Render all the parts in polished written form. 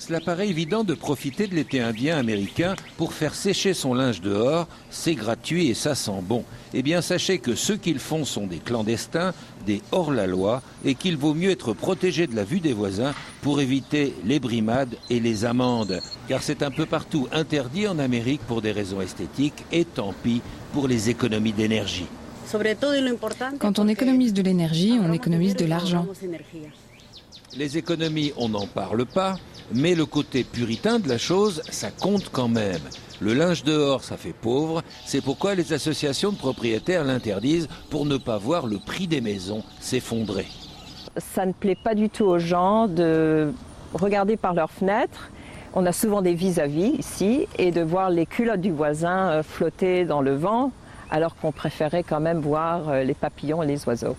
Cela paraît évident de profiter de l'été indien américain pour faire sécher son linge dehors. C'est gratuit et ça sent bon. Eh bien, sachez que ceux qui le font sont des clandestins, des hors-la-loi et qu'il vaut mieux être protégé de la vue des voisins pour éviter les brimades et les amendes. Car c'est un peu partout interdit en Amérique pour des raisons esthétiques et tant pis pour les économies d'énergie. Quand on économise de l'énergie, on économise de l'argent. Les économies, on n'en parle pas, mais le côté puritain de la chose, ça compte quand même. Le linge dehors, ça fait pauvre, c'est pourquoi les associations de propriétaires l'interdisent pour ne pas voir le prix des maisons s'effondrer. Ça ne plaît pas du tout aux gens de regarder par leurs fenêtres. On a souvent des vis-à-vis ici et de voir les culottes du voisin flotter dans le vent alors qu'on préférait quand même voir les papillons et les oiseaux.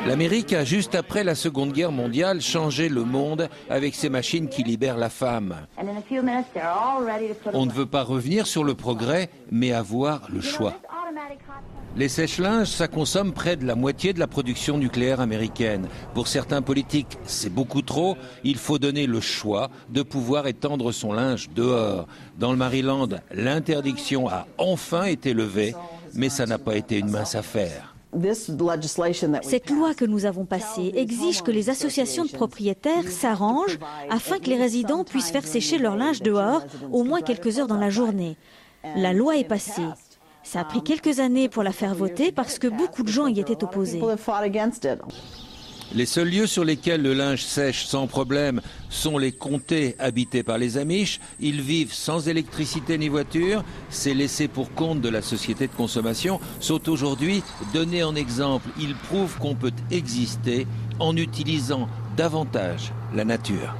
L'Amérique a, juste après la Seconde Guerre mondiale, changé le monde avec ces machines qui libèrent la femme. On ne veut pas revenir sur le progrès, mais avoir le choix. Les sèche-linges, ça consomme près de la moitié de la production nucléaire américaine. Pour certains politiques, c'est beaucoup trop. Il faut donner le choix de pouvoir étendre son linge dehors. Dans le Maryland, l'interdiction a enfin été levée, mais ça n'a pas été une mince affaire. Cette loi que nous avons passée exige que les associations de propriétaires s'arrangent afin que les résidents puissent faire sécher leur linge dehors au moins quelques heures dans la journée. La loi est passée. Ça a pris quelques années pour la faire voter parce que beaucoup de gens y étaient opposés. Les seuls lieux sur lesquels le linge sèche sans problème sont les comtés habités par les Amish. Ils vivent sans électricité ni voiture. Ces laissés pour compte de la société de consommation sont aujourd'hui donnés en exemple. Ils prouvent qu'on peut exister en utilisant davantage la nature.